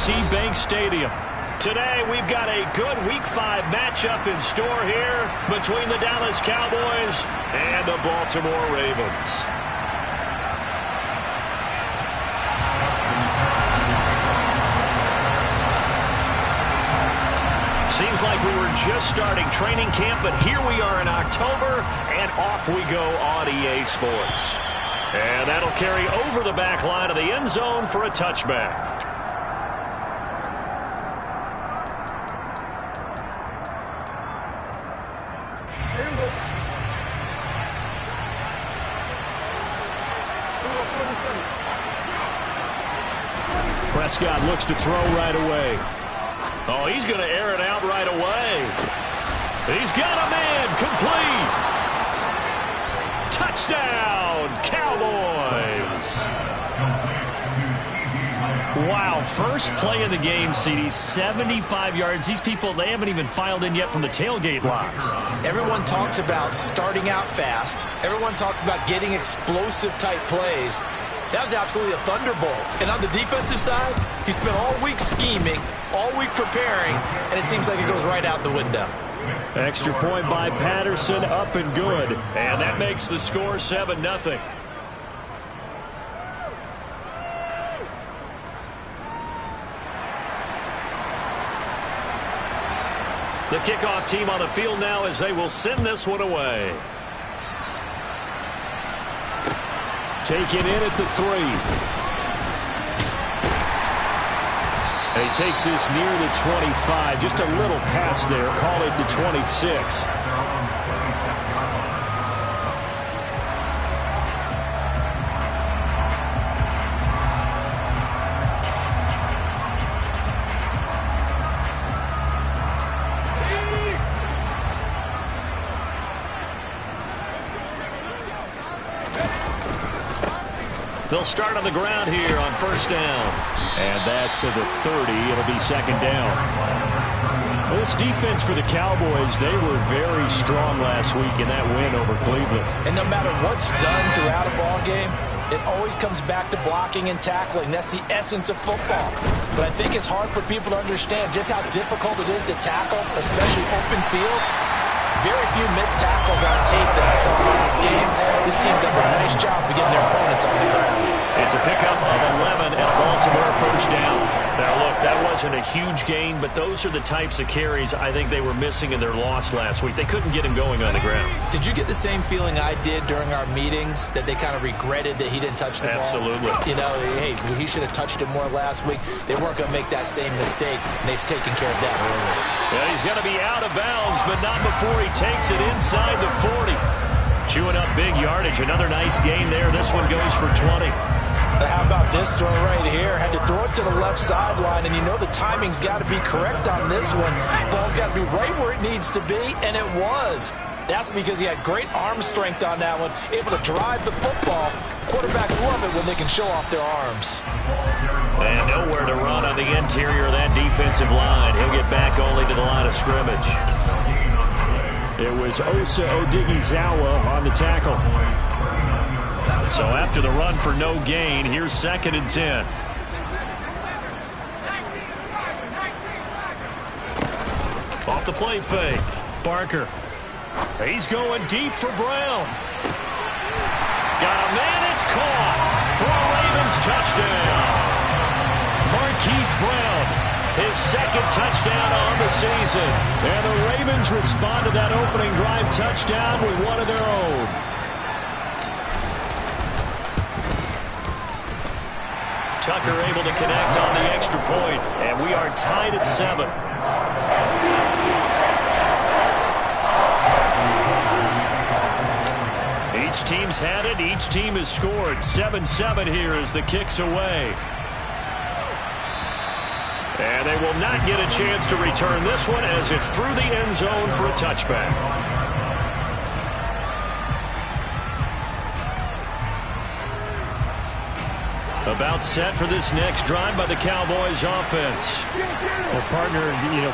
M&T Bank Stadium. Today, we've got a good Week 5 matchup in store here between the Dallas Cowboys and the Baltimore Ravens. Seems like we were just starting training camp, but here we are in October, and off we go on EA Sports. And that'll carry over the back line of the end zone for a touchback. Prescott looks to throw right away. Oh, he's going to air it out right away. He's got a man complete. Touchdown, Cowboys. Wow, first play of the game, CD, 75 yards. These people, they haven't even filed in yet from the tailgate lots. Everyone talks about starting out fast. Everyone talks about getting explosive-type plays. That was absolutely a thunderbolt. And on the defensive side, he spent all week scheming, all week preparing, and it seems like it goes right out the window. Extra point by Patterson, up and good. And that makes the score 7-0. The kickoff team on the field now as they will send this one away. Taken in at the 3. He takes this near the 25. Just a little pass there. Call it the 26. They'll start on the ground here on first down. And that to the 30. It'll be second down. Well, this defense for the Cowboys, they were very strong last week in that win over Cleveland. And no matter what's done throughout a ball game, it always comes back to blocking and tackling. That's the essence of football. But I think it's hard for people to understand just how difficult it is to tackle, especially open field. Very few missed tackles on tape that I saw in this game. This team does a nice job of getting their opponents on the ground. It's a pickup of 11 and a Baltimore first down. Now, look, that wasn't a huge gain, but those are the types of carries I think they were missing in their loss last week. They couldn't get him going on the ground. Did you get the same feeling I did during our meetings, that they kind of regretted that he didn't touch the ball? Absolutely. You know, hey, he should have touched it more last week. They weren't going to make that same mistake, and they've taken care of that early. Yeah, he's going to be out of bounds, but not before he takes it inside the 40. Chewing up big yardage. Another nice gain there. This one goes for 20. How about this throw right here? Had to throw it to the left sideline, and you know the timing's got to be correct on this one. Ball's got to be right where it needs to be, and it was. That's because he had great arm strength on that one, able to drive the football. Quarterbacks love it when they can show off their arms. And nowhere to run on the interior of that defensive line. He'll get back only to the line of scrimmage. It was Osa Odighizuwa on the tackle. So after the run for no gain, here's 2nd and 10. Off the play fake. Barker. He's going deep for Brown. Got a man, it's caught for a Ravens touchdown. Marquise Brown, his 2nd touchdown on the season. And the Ravens respond to that opening drive touchdown with one of their own. Tucker able to connect on the extra point, and we are tied at 7. Each team's had it. Each team has scored. 7-7 here as the kick's away. And they will not get a chance to return this one as it's through the end zone for a touchback. About set for this next drive by the Cowboys offense. Well, partner,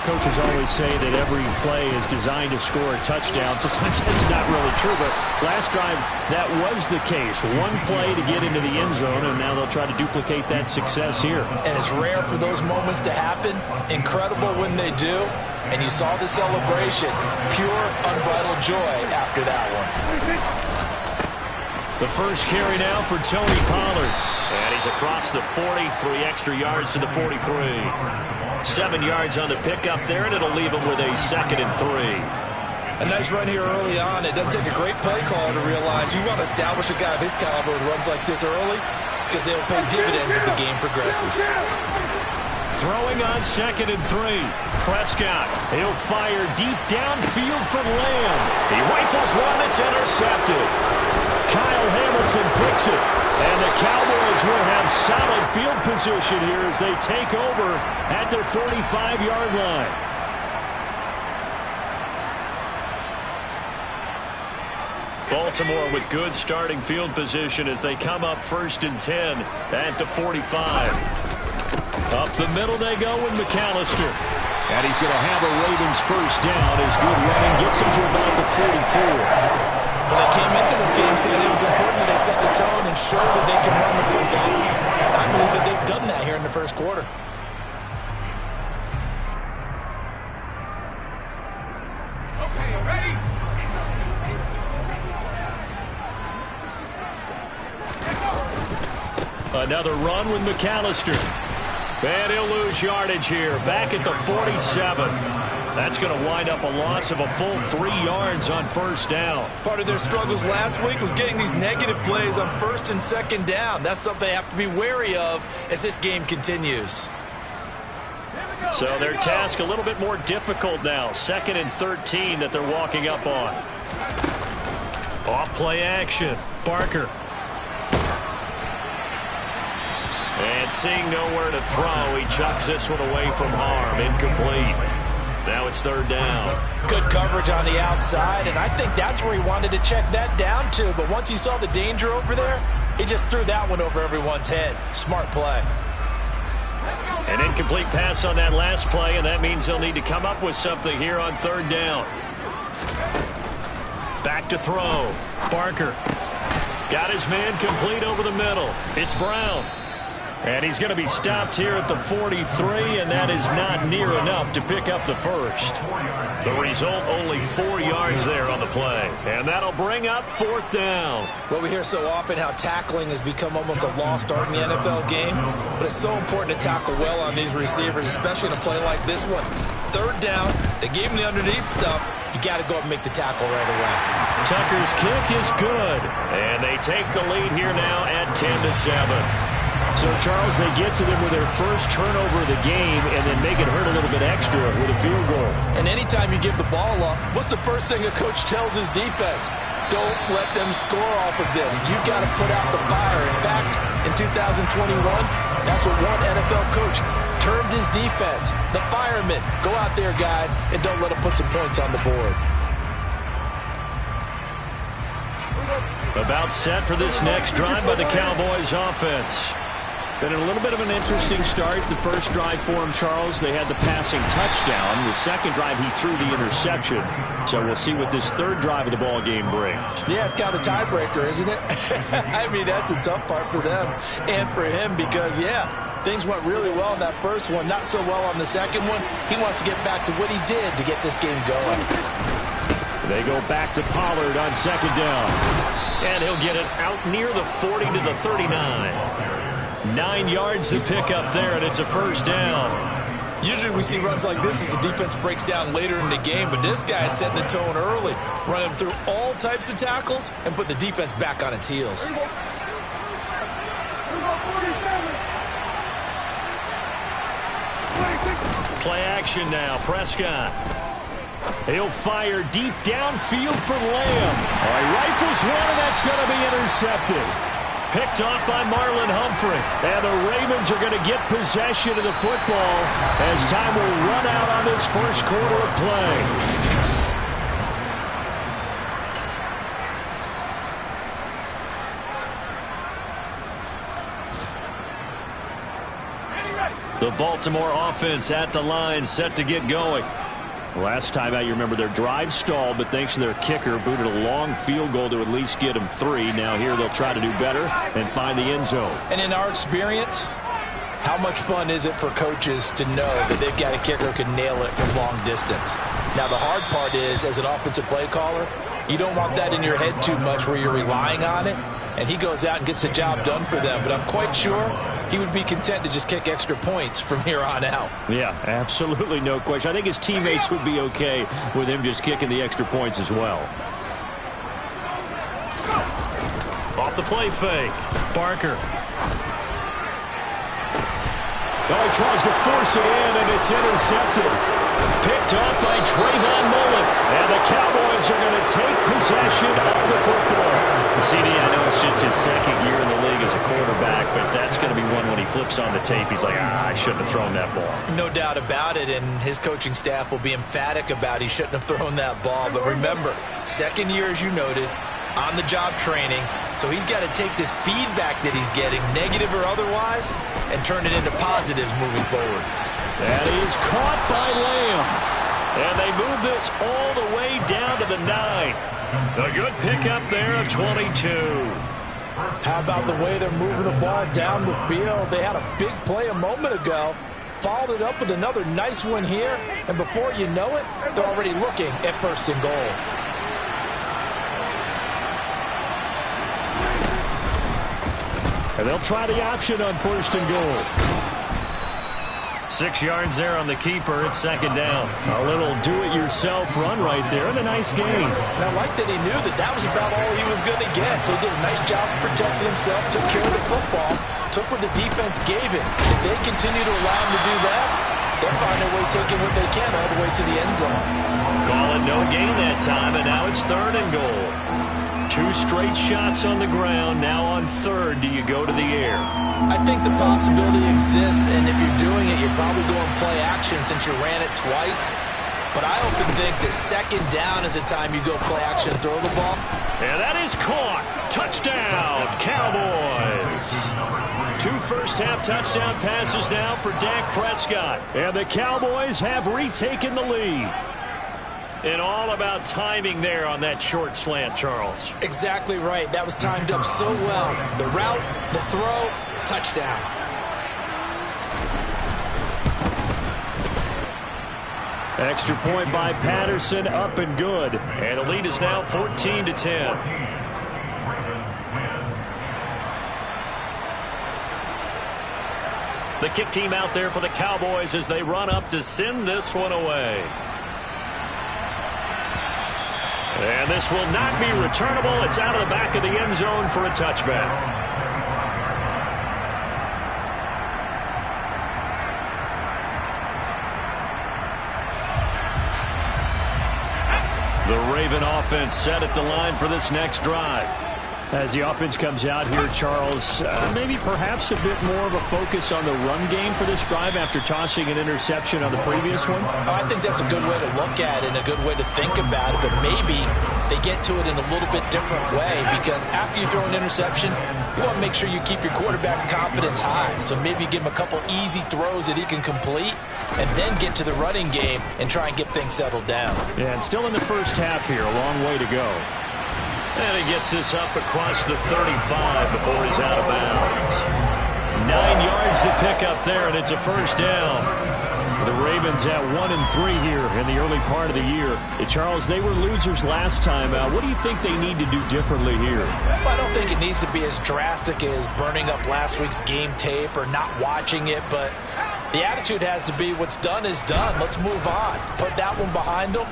coaches always say that every play is designed to score a touchdown. Sometimes that's not really true, but last drive, that was the case. One play to get into the end zone, and now they'll try to duplicate that success here. And it's rare for those moments to happen. Incredible when they do. And you saw the celebration. Pure, unbridled joy after that one. The first carry now for Tony Pollard. And he's across the 40, 3 extra yards to the 43. 7 yards on the pickup there, and it'll leave him with a 2nd and 3. A nice run here early on. It doesn't take a great play caller to realize you want to establish a guy of his caliber with runs like this early because they'll pay dividends as the game progresses. Throwing on 2nd and 3. Prescott, he'll fire deep downfield for Lamb. He rifles one that's intercepted. Kyle Hamilton picks it. And the Cowboys will have solid field position here as they take over at their 45-yard line. Baltimore with good starting field position as they come up 1st and 10 at the 45. Up the middle they go with McAllister. And he's going to have a Ravens first down as good running gets him to about the 44. Well, they came into this game saying it was important that they set the tone and show that they can run the football. I believe that they've done that here in the first quarter. Okay, ready? Another run with McAllister. And he'll lose yardage here. Back at the 47. That's going to wind up a loss of a full 3 yards on first down. Part of their struggles last week was getting these negative plays on 1st and 2nd down. That's something they have to be wary of as this game continues. So their task a little bit more difficult now. 2nd and 13 that they're walking up on. Off play action. Barker. And seeing nowhere to throw, he chucks this one away from harm. Incomplete. Now it's 3rd down. Good coverage on the outside, and I think that's where he wanted to check that down to. But once he saw the danger over there, he just threw that one over everyone's head. Smart play. An incomplete pass on that last play, and that means they'll need to come up with something here on 3rd down. Back to throw. Barker. Got his man complete over the middle. It's Brown. And he's going to be stopped here at the 43, and that is not near enough to pick up the first. The result, only 4 yards there on the play. And that'll bring up 4th down. Well, we hear so often how tackling has become almost a lost art in the NFL game, but it's so important to tackle well on these receivers, especially in a play like this one. 3rd down, they gave him the underneath stuff. You got to go up and make the tackle right away. Tucker's kick is good, and they take the lead here now at 10-7. So, Charles, they get to them with their first turnover of the game and then make it hurt a little bit extra with a field goal. And anytime you give the ball up, what's the first thing a coach tells his defense? Don't let them score off of this. You've got to put out the fire. In fact, in 2021, that's what one NFL coach termed his defense. The firemen. Go out there, guys, and don't let them put some points on the board. About set for this next drive by the Cowboys offense. Been a little bit of an interesting start. The first drive for him, Charles, they had the passing touchdown. The second drive, he threw the interception. So we'll see what this 3rd drive of the ball game brings. Yeah, it's kind of a tiebreaker, isn't it? I mean, that's the tough part for them and for him because, yeah, things went really well in that first one, not so well on the second one. He wants to get back to what he did to get this game going. They go back to Pollard on 2nd down. And he'll get it out near the 40 to the 39. 9 yards to pick up there, and it's a first down. Usually we see runs like this as the defense breaks down later in the game, but this guy is setting the tone early, running through all types of tackles and put the defense back on its heels. Play action now. Prescott. He'll fire deep downfield for Lamb. He rifles one, and that's going to be intercepted. Picked off by Marlon Humphrey. And the Ravens are going to get possession of the football as time will run out on this first quarter of play. The Baltimore offense at the line, set to get going. Last time out, you remember their drive stalled, but thanks to their kicker, booted a long field goal to at least get them 3. Now here they'll try to do better and find the end zone. And in our experience, how much fun is it for coaches to know that they've got a kicker who can nail it from long distance? Now, the hard part is, as an offensive play caller, you don't want that in your head too much where you're relying on it, and he goes out and gets the job done for them. But I'm quite sure he would be content to just kick extra points from here on out. Yeah, absolutely no question. I think his teammates would be okay with him just kicking the extra points as well. Off the play fake. Barker. Oh, he tries to force it in, and it's intercepted. Picked off by Trayvon Mullen. And the Cowboys are going to take possession of the football. CD, I know it's just his second year in the league as a quarterback, but that's going to be one when he flips on the tape. He's like, I shouldn't have thrown that ball. No doubt about it, and his coaching staff will be emphatic about he shouldn't have thrown that ball. But remember, second year, as you noted, on-the-job training, so he's got to take this feedback that he's getting, negative or otherwise, and turn it into positives moving forward. That is caught by Lamb. And they move this all the way down to the 9. A good pickup there of 22. How about the way they're moving the ball down the field? They had a big play a moment ago, followed it up with another nice one here, and before you know it, they're already looking at 1st and goal. And they'll try the option on 1st and goal. 6 yards there on the keeper. It's 2nd down. A little do-it-yourself run right there, and a nice gain. And I like that he knew that was about all he was going to get. So he did a nice job of protecting himself, took care of the football, took what the defense gave him. If they continue to allow him to do that, they'll find their way taking what they can all the way to the end zone. Call it no gain that time, and now it's 3rd and goal. 2 straight shots on the ground. Now on 3rd, do you go to the air? I think the possibility exists, and if you're doing it, you're probably going play action since you ran it twice. But I often think that 2nd down is the time you go play action and throw the ball. And that is caught. Touchdown, Cowboys. 2 first-half touchdown passes now for Dak Prescott. And the Cowboys have retaken the lead. And all about timing there on that short slant, Charles. Exactly right. That was timed up so well. The route, the throw, touchdown. Extra point by Patterson, up and good. And the lead is now 14-10. The kick team out there for the Cowboys as they run up to send this one away. And this will not be returnable. It's out of the back of the end zone for a touchback. The Raven offense set at the line for this next drive. As the offense comes out here, Charles, maybe perhaps a bit more of a focus on the run game for this drive after tossing an interception on the previous one? I think that's a good way to look at it and a good way to think about it, but maybe they get to it in a little bit different way because after you throw an interception, you want to make sure you keep your quarterback's confidence high. So maybe give him a couple easy throws that he can complete and then get to the running game and try and get things settled down. Yeah, and still in the first half here, a long way to go. And he gets this up across the 35 before he's out of bounds. 9 yards to pick up there, and it's a first down. The Ravens at 1-3 here in the early part of the year. Charles, they were losers last time out. What do you think they need to do differently here? Well, I don't think it needs to be as drastic as burning up last week's game tape or not watching it, but the attitude has to be what's done is done. Let's move on. Put that one behind them,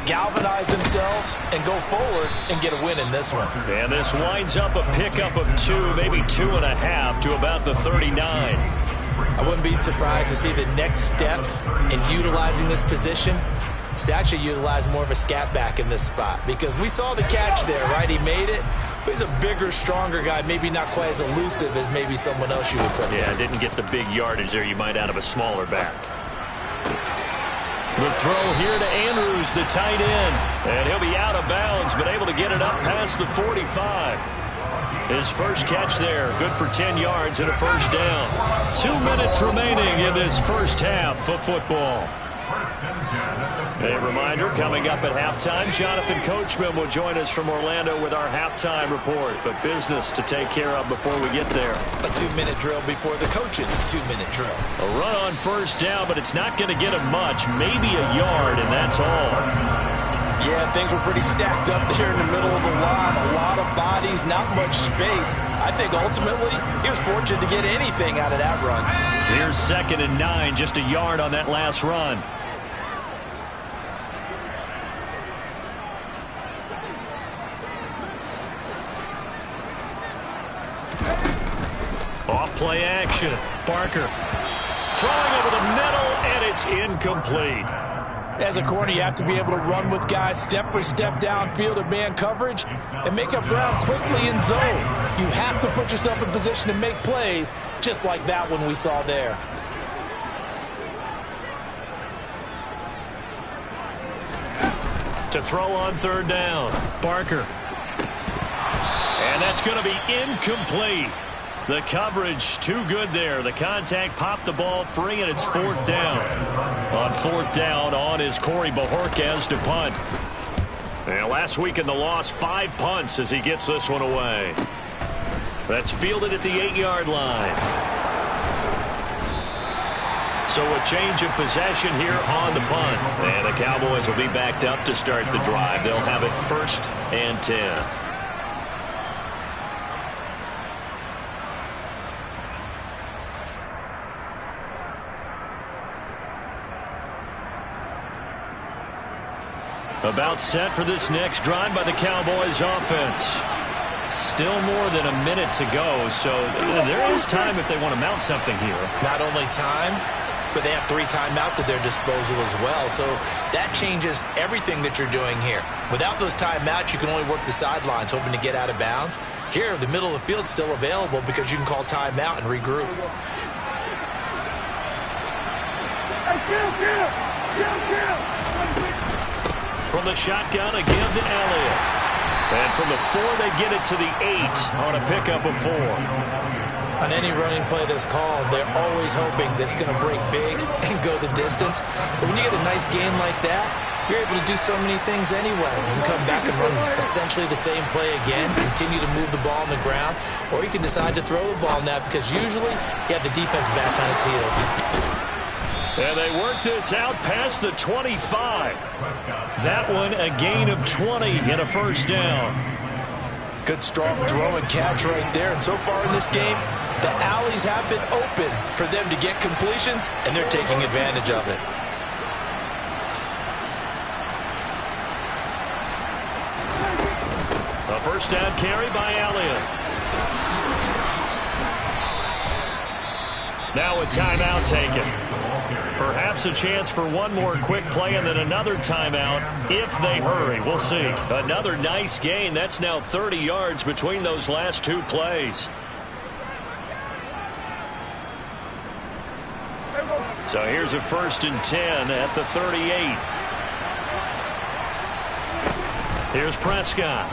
galvanize themselves, and go forward and get a win in this one. And this winds up a pickup of 2, maybe 2.5 to about the 39. I wouldn't be surprised to see the next step in utilizing this position is to actually utilize more of a scat back in this spot because we saw the catch there, right? He made it, but he's a bigger, stronger guy, maybe not quite as elusive as maybe someone else you would put there. Yeah, didn't get the big yardage there you might out of a smaller back. The throw here to Andrews, the tight end. And he'll be out of bounds, but able to get it up past the 45. His first catch there, good for 10 yards and a first down. 2 minutes remaining in this first half of football. A reminder, coming up at halftime, Jonathan Coachman will join us from Orlando with our halftime report. But business to take care of before we get there. A 2-minute drill before the coach's 2-minute drill. A run on first down, but it's not going to get him much. Maybe a yard, and that's all. Yeah, things were pretty stacked up there in the middle of the line. A lot of bodies, not much space. I think ultimately he was fortunate to get anything out of that run. Here's 2nd and 9, just a yard on that last run. Off play action. Barker throwing over the middle, and it's incomplete. As a corner, you have to be able to run with guys step for step downfield in man coverage and make up ground quickly in zone. You have to put yourself in position to make plays, just like that one we saw there. To throw on 3rd down. Barker. And that's going to be incomplete. The coverage too good there. The contact popped the ball free, and it's 4th down. On 4th down, on is Corey Bojorquez to punt. And last week in the loss, 5 punts as he gets this one away. That's fielded at the 8-yard line. So a change of possession here on the punt. And the Cowboys will be backed up to start the drive. They'll have it 1st and 10. About set for this next drive by the Cowboys offense. Still more than a minute to go, so there is time if they want to mount something here. Not only time, but they have 3 timeouts at their disposal as well, so that changes everything that you're doing here. Without those timeouts, you can only work the sidelines, hoping to get out of bounds. Here, the middle of the field is still available because you can call timeout and regroup. From the shotgun, a give to Elliott. And from the 4, they get it to the 8 on a pickup of 4. On any running play that's called, they're always hoping that it's going to break big and go the distance. But when you get a nice game like that, you're able to do so many things anyway. You can come back and run essentially the same play again, continue to move the ball on the ground, or you can decide to throw the ball now because usually you have the defense back on its heels. And they work this out past the 25. That one a gain of 20 and a first down. Good strong throw and catch right there. And so far in this game, the alleys have been open for them to get completions, and they're taking advantage of it. A first down carry by Elliott. Now a timeout taken. Perhaps a chance for one more quick play and then another timeout if they hurry. We'll see. Another nice gain. That's now 30 yards between those last 2 plays. So here's a 1st and 10 at the 38. Here's Prescott.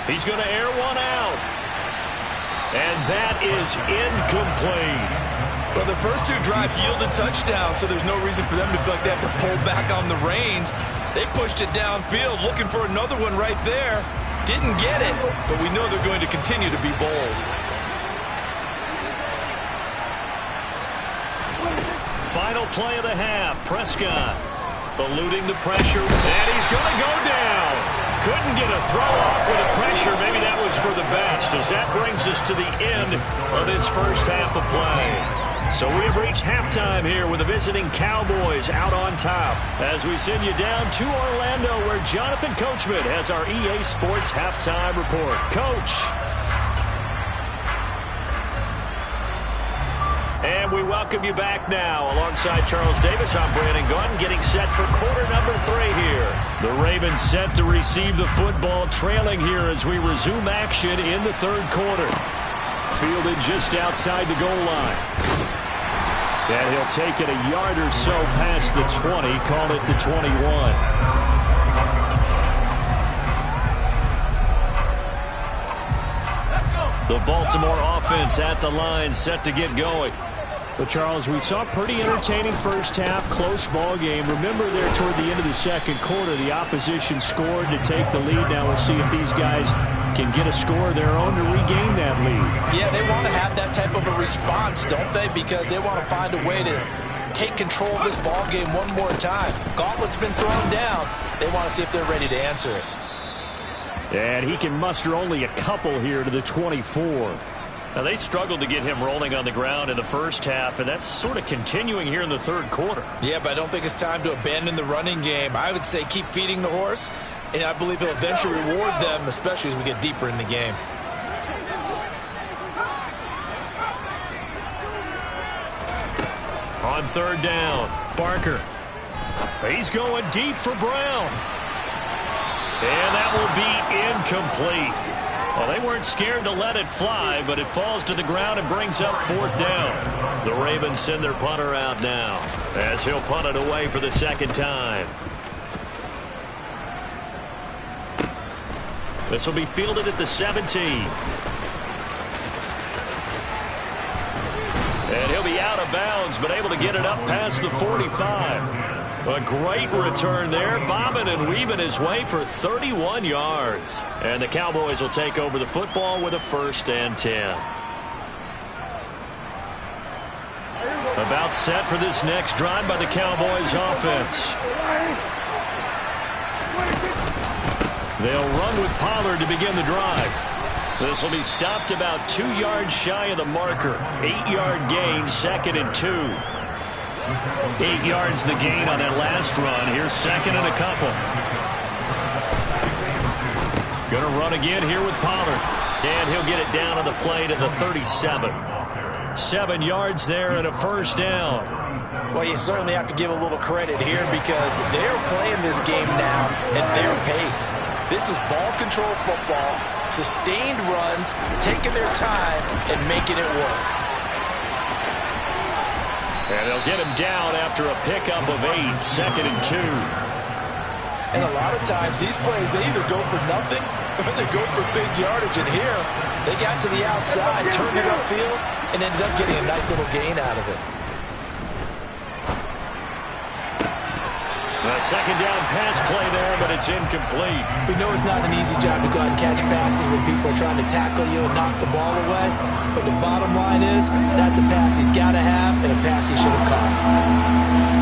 He's going to air one out. And that is incomplete. Well, the first 2 drives yielded touchdowns, so there's no reason for them to feel like they have to pull back on the reins. They pushed it downfield, looking for another one right there. Didn't get it, but we know they're going to continue to be bold. Final play of the half. Prescott eluding the pressure, and he's going to go down. Couldn't get a throw off with the pressure. Maybe that was for the best, as that brings us to the end of this first half of play. So we have reached halftime here with the visiting Cowboys out on top as we send you down to Orlando where Jonathan Coachman has our EA Sports halftime report. Coach. And we welcome you back now. Alongside Charles Davis, I'm Brandon Gunn, getting set for quarter number 3 here. The Ravens set to receive the football, trailing here as we resume action in the 3rd quarter. Fielded just outside the goal line. And he'll take it a yard or so past the 20, call it the 21. The Baltimore offense at the line, set to get going. But, Charles, we saw a pretty entertaining first half, close ball game. Remember there toward the end of the second quarter, the opposition scored to take the lead. Now we'll see if these guys can get a score of their own to regain that lead. Yeah, they want to have that type of a response, don't they? Because they want to find a way to take control of this ball game one more time. Gauntlet's been thrown down. They want to see if they're ready to answer it. And he can muster only a couple here to the 24. Now, they struggled to get him rolling on the ground in the first half, and that's sort of continuing here in the third quarter. Yeah, but I don't think it's time to abandon the running game. I would say keep feeding the horse, and I believe he'll eventually reward them, especially as we get deeper in the game. On third down, Barker. He's going deep for Brown. And that will be incomplete. Well, they weren't scared to let it fly, but it falls to the ground and brings up fourth down. The Ravens send their punter out now as he'll punt it away for the second time. This will be fielded at the 17. And he'll be out of bounds, but able to get it up past the 45. A great return there, bobbing and weaving his way for 31 yards. And the Cowboys will take over the football with a 1st and 10. About set for this next drive by the Cowboys offense. They'll run with Pollard to begin the drive. This will be stopped about 2 yards shy of the marker. 8-yard gain, 2nd and 2. 8 yards the gain on that last run. Here's 2nd and a couple. Going to run again here with Pollard. And he'll get it down on the play to the 37. 7 yards there and a 1st down. Well, you certainly have to give a little credit here because they're playing this game now at their pace. This is ball control football, sustained runs, taking their time and making it work. And they'll get him down after a pickup of 8, 2nd and 2. And a lot of times these plays, they either go for nothing or they go for big yardage. And here, they got to the outside, turned it upfield, and ended up getting a nice little gain out of it. A 2nd down pass play there, but it's incomplete. We know it's not an easy job to go out and catch passes when people are trying to tackle you and knock the ball away. But the bottom line is, that's a pass he's got to have and a pass he should have caught.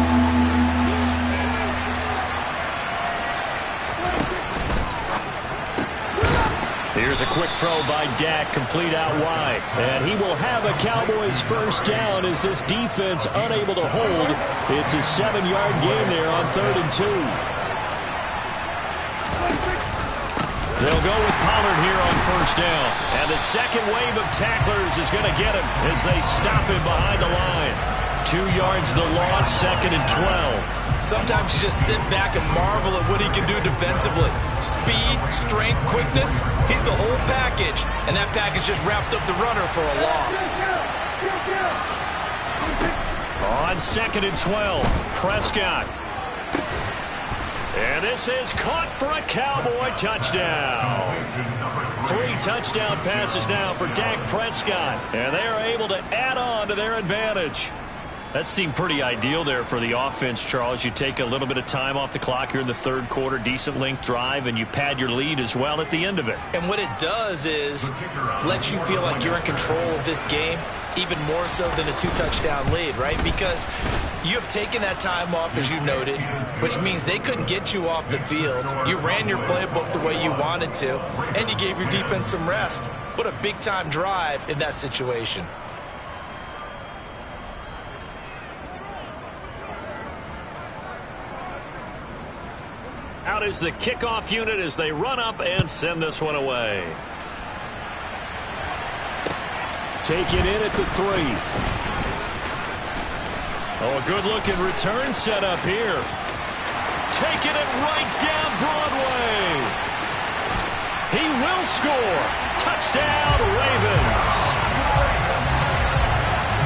Here's a quick throw by Dak, complete out wide. And he will have a Cowboys 1st down as this defense unable to hold. It's a 7-yard gain there on 3rd and 2. They'll go with Pollard here on 1st down. And the second wave of tacklers is going to get him as they stop him behind the line. 2 yards the loss, 2nd and 12. Sometimes you just sit back and marvel at what he can do defensively. Speed, strength, quickness, he's the whole package. And that package just wrapped up the runner for a loss. On 2nd and 12, Prescott. And this is caught for a Cowboy touchdown. 3 touchdown passes now for Dak Prescott. And they are able to add on to their advantage. That seemed pretty ideal there for the offense, Charles. You take a little bit of time off the clock here in the third quarter, decent length drive, and you pad your lead as well at the end of it. And what it does is let you feel like you're in control of this game, even more so than a 2-touchdown lead, right? Because you have taken that time off, as you noted, which means they couldn't get you off the field. You ran your playbook the way you wanted to, and you gave your defense some rest. What a big-time drive in that situation. Out is the kickoff unit as they run up and send this one away. Taken in at the 3. Oh, a good-looking return set up here. Taking it right down Broadway. He will score. Touchdown, Ravens.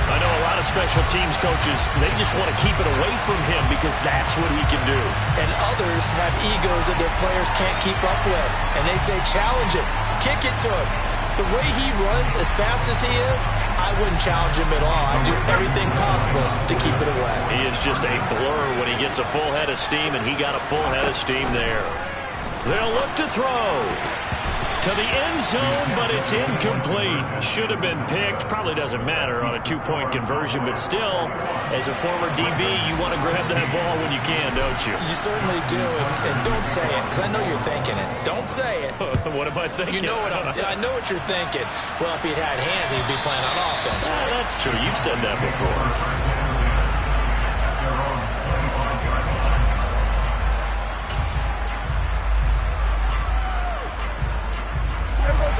I know a lot of special teams coaches, they just want to keep it away from him because that's what he can do. And others have egos that their players can't keep up with. And they say, challenge him, kick it to him. the way he runs, as fast as he is, I wouldn't challenge him at all. I'd do everything possible to keep it away. He is just a blur when he gets a full head of steam, and he got a full head of steam there. They'll look to throw to the end zone, but it's incomplete. Should have been picked. Probably doesn't matter on a two-point conversion, but still, as a former DB, you want to grab that ball when you can, don't you? You certainly do, and don't say it, because I know you're thinking it. Don't say it. What am I thinking? You know what I know what you're thinking. Well, if he'd had hands, he'd be playing on offense. Right? That's true. You've said that before.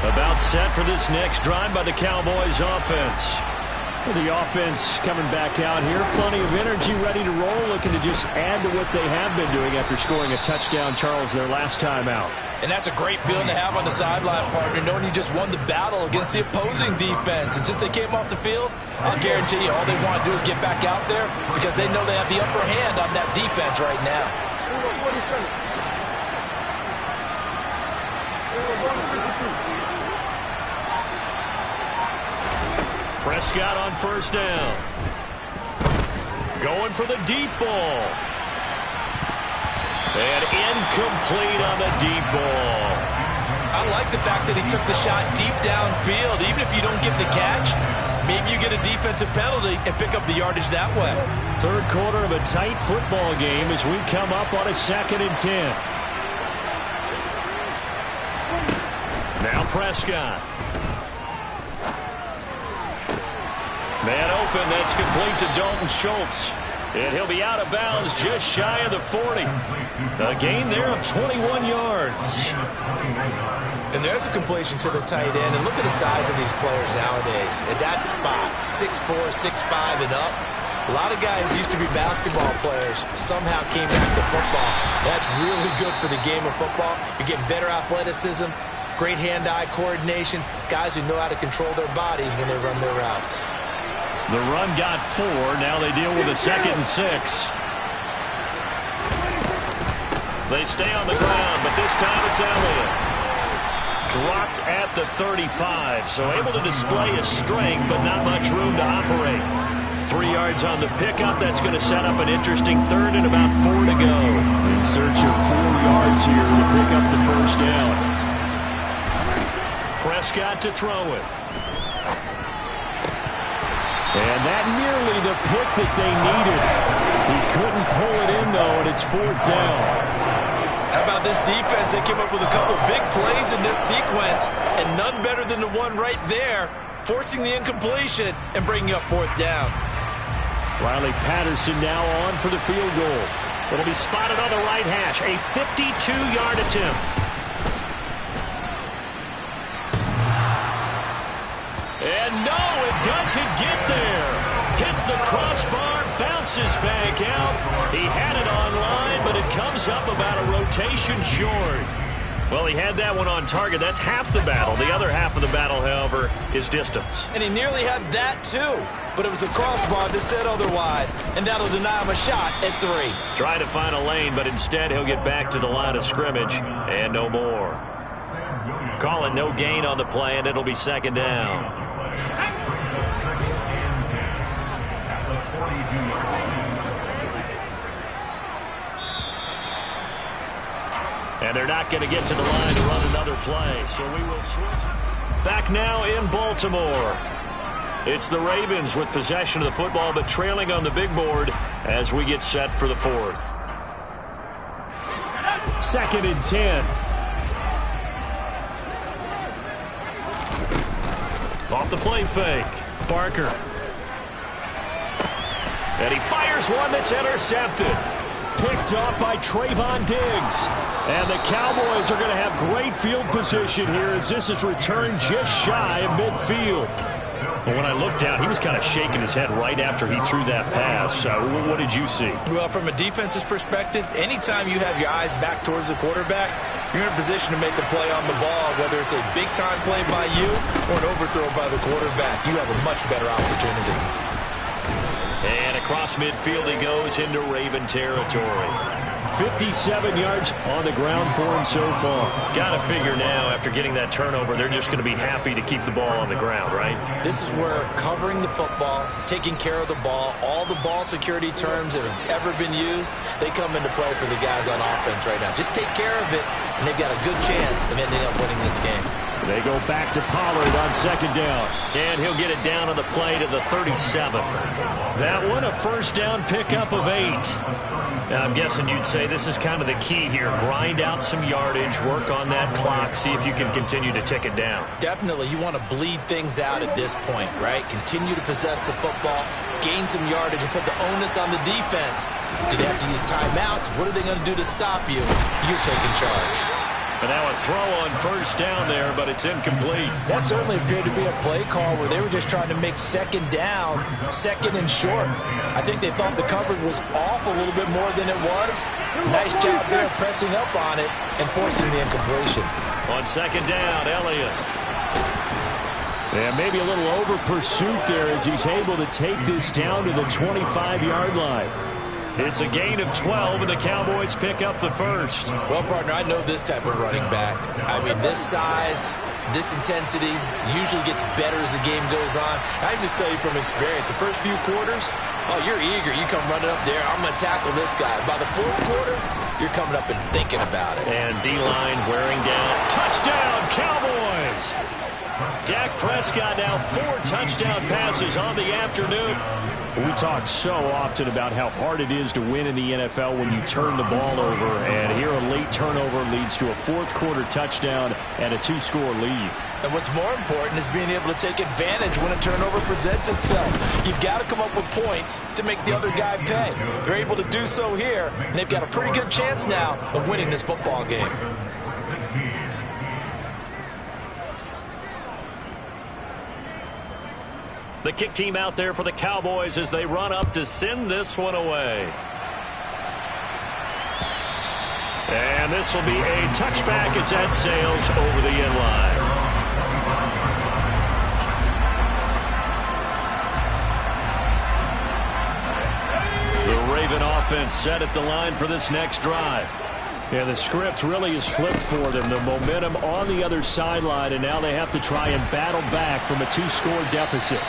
About set for this next drive by the Cowboys offense. Well, the offense coming back out here. Plenty of energy, ready to roll, looking to just add to what they have been doing after scoring a touchdown, Charles, their last time out. And that's a great feeling to have on the sideline, partner, knowing you just won the battle against the opposing defense. And since they came off the field, I'll guarantee you all they want to do is get back out there because they know they have the upper hand on that defense right now. Prescott on first down. Going for the deep ball. And incomplete on the deep ball. I like the fact that he took the shot deep downfield. Even if you don't get the catch, maybe you get a defensive penalty and pick up the yardage that way. Third quarter of a tight football game as we come up on a 2nd and 10. Now Prescott. Man open, that's complete to Dalton Schultz. And he'll be out of bounds just shy of the 40. A gain there of 21 yards. And there's a completion to the tight end. And look at the size of these players nowadays. At that spot, 6'4", 6'5", and up. A lot of guys used to be basketball players, somehow came back to football. That's really good for the game of football. You get better athleticism, great hand-eye coordination, guys who know how to control their bodies when they run their routes. The run got 4. Now they deal with a 2nd and 6. They stay on the ground, but this time it's Elliott. Dropped at the 35, so able to display his strength, but not much room to operate. 3 yards on the pickup. That's going to set up an interesting 3rd and about 4 to go. In search of 4 yards here to pick up the first down. Prescott to throw it. And that nearly the pick that they needed. He couldn't pull it in, though, and it's 4th down. How about this defense? They came up with a couple big plays in this sequence, and none better than the one right there, forcing the incompletion and bringing up 4th down. Riley Patterson now on for the field goal. It'll be spotted on the right hash. A 52-yard attempt. And no, it doesn't get there. Hits the crossbar, bounces back out. He had it online, but it comes up about a rotation short. Well, he had that one on target. That's half the battle. The other half of the battle, however, is distance. And he nearly had that, too. But it was a crossbar that said otherwise, and that'll deny him a shot at 3. Try to find a lane, but instead he'll get back to the line of scrimmage, and no more. Call it no gain on the play, and it'll be 2nd down. And they're not going to get to the line to run another play, so we will switch. Back now in Baltimore. It's the Ravens with possession of the football, but trailing on the big board as we get set for the 4th. 2nd and 10. Off the play fake. Barker. And he fires one that's intercepted. Picked off by Trayvon Diggs. And the Cowboys are going to have great field position here as this is returned just shy of midfield. But when I looked down, he was kind of shaking his head right after he threw that pass. What did you see? Well, from a defense's perspective, anytime you have your eyes back towards the quarterback, you're in a position to make a play on the ball, whether it's a big-time play by you or an overthrow by the quarterback. You have a much better opportunity. And across midfield he goes into Raven territory. 57 yards on the ground for him so far. Got to figure now, after getting that turnover, they're just going to be happy to keep the ball on the ground, right? This is where covering the football, taking care of the ball, all the ball security terms that have ever been used, they come into play for the guys on offense right now. Just take care of it, and they've got a good chance of ending up winning this game. They go back to Pollard on second down. And he'll get it down on the play to the 37. That one a first down pickup of 8. Now, I'm guessing you'd say this is kind of the key here. Grind out some yardage, work on that clock, see if you can continue to tick it down. Definitely, you want to bleed things out at this point, right? Continue to possess the football, gain some yardage, and put the onus on the defense. Do they have to use timeouts? What are they going to do to stop you? You're taking charge. And now a throw on first down there, but it's incomplete. That certainly appeared to be a play call where they were just trying to make second down, second and short. I think they thought the coverage was off a little bit more than it was. Nice job there pressing up on it and forcing the incompletion. On second down, Elliott. Yeah, maybe a little over pursuit there as he's able to take this down to the 25-yard line. It's a gain of 12, and the Cowboys pick up the first. Well, partner, I know this type of running back. I mean, this size, this intensity usually gets better as the game goes on. I just tell you from experience, the first few quarters, oh, you're eager. You come running up there, I'm going to tackle this guy. By the fourth quarter, you're coming up and thinking about it. And D-line wearing down. Touchdown, Cowboys! Dak Prescott now 4 touchdown passes on the afternoon. We talk so often about how hard it is to win in the NFL when you turn the ball over, and here a late turnover leads to a fourth-quarter touchdown and a 2-score lead. And what's more important is being able to take advantage when a turnover presents itself. You've got to come up with points to make the other guy pay. They're able to do so here, and they've got a pretty good chance now of winning this football game. The kick team out there for the Cowboys as they run up to send this one away. And this will be a touchback as that sails over the end line. The Raven offense set at the line for this next drive. Yeah, the script really is flipped for them. The momentum on the other sideline, and now they have to try and battle back from a 2-score deficit.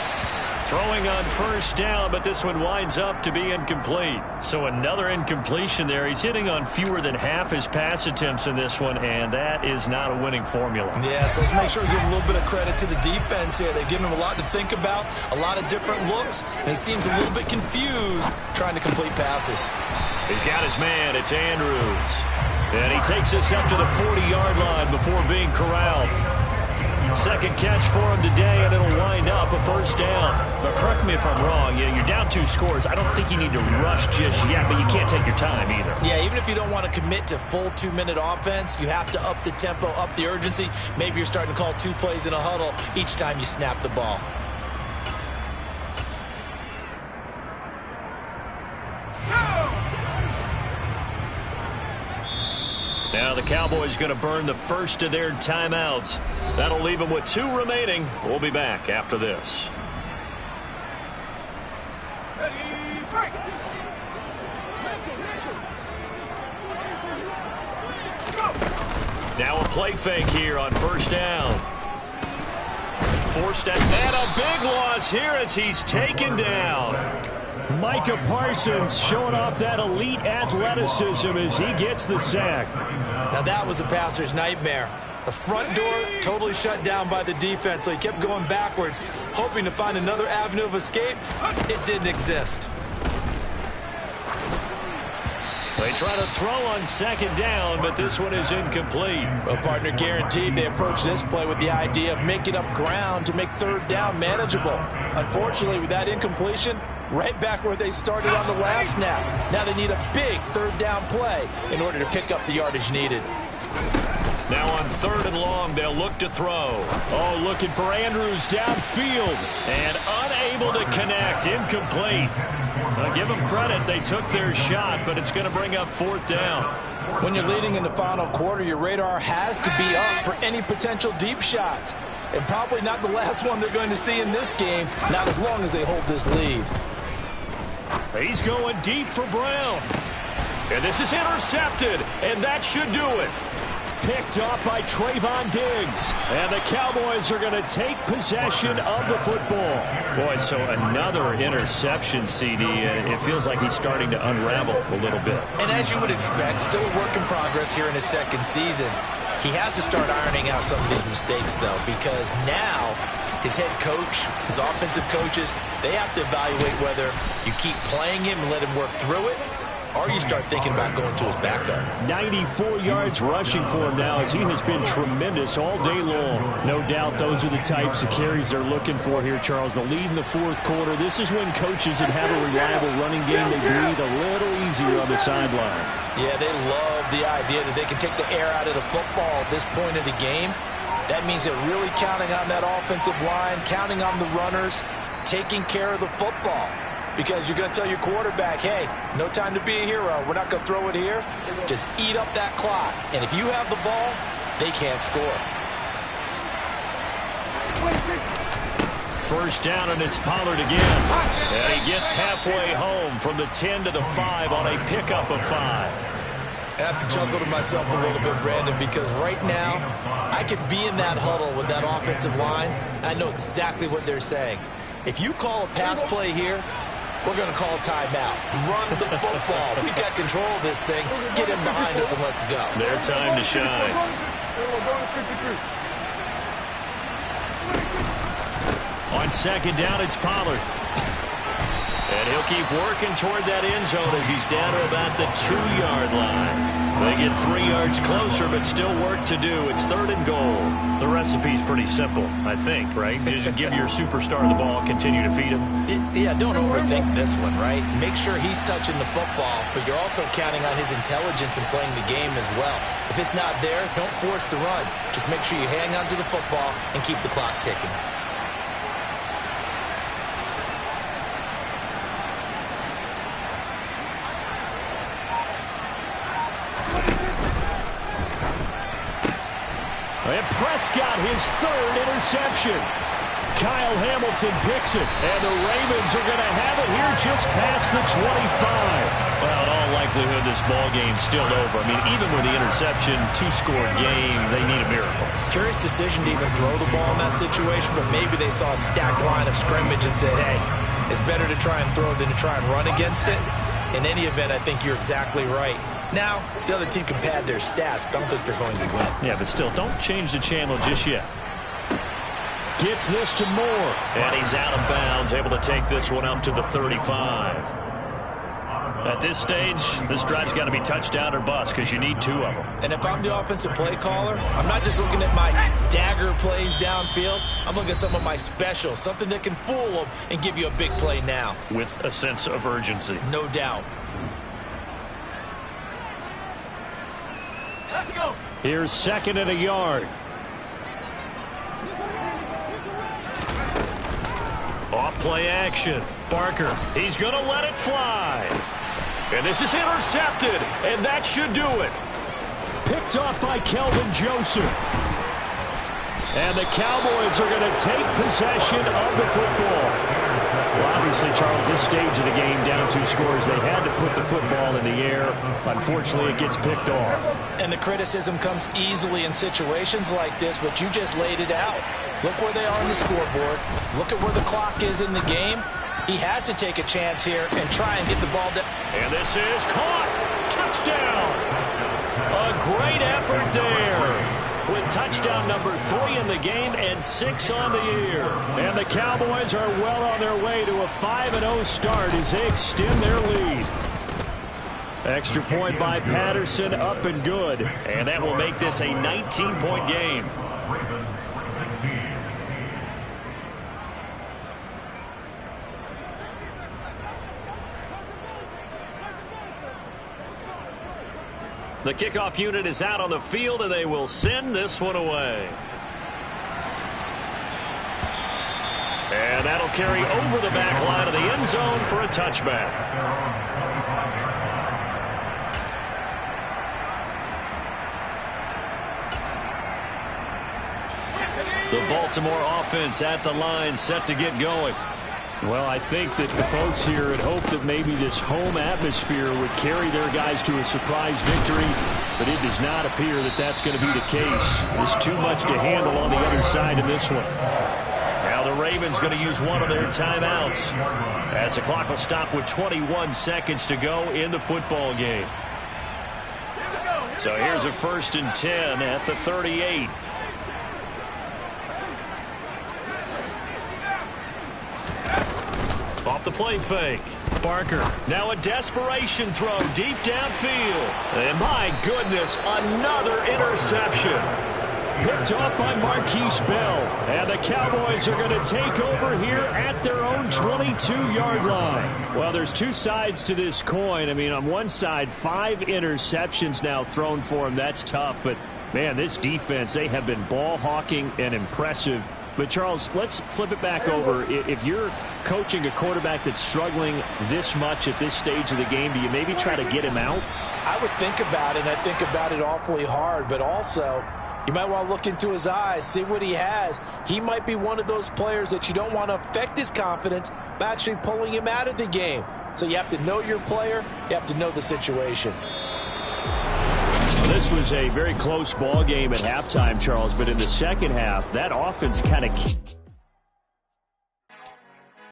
Throwing on first down, but this one winds up to be incomplete. So another incompletion there. He's hitting on fewer than half his pass attempts in this one, and that is not a winning formula. Yeah, so let's make sure we give a little bit of credit to the defense here. They've given him a lot to think about, a lot of different looks, and he seems a little bit confused trying to complete passes. He's got his man. It's Andrews. And he takes this up to the 40-yard line before being corralled. Second catch for him today, and it'll wind up a first down. But correct me if I'm wrong. You're down 2 scores. I don't think you need to rush just yet, but you can't take your time either. Yeah, even if you don't want to commit to full 2-minute offense, you have to up the tempo, up the urgency. Maybe you're starting to call 2 plays in a huddle each time you snap the ball. Now the Cowboys going to burn the first of their timeouts. That'll leave them with 2 remaining. We'll be back after this. Ready, break. Now a play fake here on first down. Forced and a big loss here as he's taken down. Micah Parsons showing off that elite athleticism as he gets the sack. Now that was a passer's nightmare. The front door totally shut down by the defense, so he kept going backwards, hoping to find another avenue of escape. It didn't exist. They try to throw on second down, but this one is incomplete. Well, partner, guaranteed they approach this play with the idea of making up ground to make third down manageable. Unfortunately, with that incompletion, right back where they started on the last snap. Now they need a big third down play in order to pick up the yardage needed. Now on 3rd and long, they'll look to throw. Oh, looking for Andrews downfield. And unable to connect. Incomplete. I'll give them credit. They took their shot, but it's going to bring up 4th down. When you're leading in the final quarter, your radar has to be up for any potential deep shots. And probably not the last one they're going to see in this game, not as long as they hold this lead. He's going deep for Brown. And this is intercepted, and that should do it. Picked off by Trayvon Diggs. And the Cowboys are going to take possession of the football. Boy, so another interception, CD, and it feels like he's starting to unravel a little bit. And as you would expect, still a work in progress here in his second season. He has to start ironing out some of these mistakes, though, because now his head coach, his offensive coaches, they have to evaluate whether you keep playing him and let him work through it, or you start thinking about going to his backup. 94 yards rushing for him now as he has been tremendous all day long. No doubt those are the types of carries they're looking for here, Charles. The lead in the fourth quarter. This is when coaches that have a reliable running game, they breathe a little easier on the sideline. Yeah, they love the idea that they can take the air out of the football at this point of the game. That means they're really counting on that offensive line, counting on the runners, taking care of the football. Because you're going to tell your quarterback, hey, no time to be a hero. We're not going to throw it here. Just eat up that clock. And if you have the ball, they can't score. First down, and it's Pollard again. And he gets halfway home from the 10 to the 5 on a pickup of 5. I have to chuckle to myself a little bit, Brandon, because right now I could be in that huddle with that offensive line. I know exactly what they're saying. If you call a pass play here, we're going to call a timeout. Run the football. We've got control of this thing. Get him behind us and let's go. Their time to shine. On second down, it's Pollard. And he'll keep working toward that end zone as he's down to about the 2-yard line. They get 3 yards closer, but still work to do. It's 3rd and goal. The recipe's pretty simple, I think, right? Just give your superstar the ball, continue to feed him. Yeah, don't overthink this one, right? Make sure he's touching the football, but you're also counting on his intelligence in playing the game as well. If it's not there, don't force the run. Just make sure you hang on to the football and keep the clock ticking. And Prescott, his 3rd interception. Kyle Hamilton picks it, and the Ravens are going to have it here just past the 25. Well, in all likelihood, this ball game's still over. I mean, even with the interception, 2-score game, they need a miracle. Curious decision to even throw the ball in that situation, but maybe they saw a stacked line of scrimmage and said, hey, it's better to try and throw than to try and run against it. In any event, I think you're exactly right. Now, the other team can pad their stats, but I don't think they're going to win. Yeah, but still, don't change the channel just yet. Gets this to Moore. And he's out of bounds, able to take this one up to the 35. At this stage, this drive's got to be touchdown or bust because you need 2 of them. And if I'm the offensive play caller, I'm not just looking at my dagger plays downfield. I'm looking at some of my specials, something that can fool them and give you a big play now. With a sense of urgency. No doubt. Let's go. Here's 2nd and a yard. Off play action. Barker, he's going to let it fly. And this is intercepted, and that should do it. Picked off by Kelvin Joseph. And the Cowboys are going to take possession of the football. Well, obviously, Charles, this stage of the game, down 2 scores, they had to put the football in the air. Unfortunately, it gets picked off. And the criticism comes easily in situations like this, but you just laid it out. Look where they are on the scoreboard. Look at where the clock is in the game. He has to take a chance here and try and get the ball down. And this is caught. Touchdown. A great effort there. With touchdown number 3 in the game and 6 on the year. And the Cowboys are well on their way to a 5-0 start as they extend their lead. Extra point by Patterson, up and good. And that will make this a 19-point game. The kickoff unit is out on the field, and they will send this one away. And that'll carry over the back line of the end zone for a touchback. The Baltimore offense at the line, set to get going. Well, I think that the folks here had hoped that maybe this home atmosphere would carry their guys to a surprise victory, but it does not appear that that's going to be the case. There's too much to handle on the other side in this one. Now the Ravens going to use one of their timeouts as the clock will stop with 21 seconds to go in the football game. So here's a 1st and 10 at the 38. Off the play fake. Barker. Now a desperation throw deep downfield. And my goodness, another interception. Picked off by Marquise Bell. And the Cowboys are going to take over here at their own 22-yard line. Well, there's two sides to this coin. I mean, on one side, 5 interceptions now thrown for him. That's tough. But, man, this defense, they have been ball hawking and impressive. But, Charles, let's flip it back over. If you're coaching a quarterback that's struggling this much at this stage of the game, do you maybe try to get him out? I would think about it, and I think about it awfully hard. But also, you might want to look into his eyes, see what he has. He might be one of those players that you don't want to affect his confidence by actually pulling him out of the game. So you have to know your player. You have to know the situation. Well, this was a very close ball game at halftime, Charles, but in the second half, that offense kind of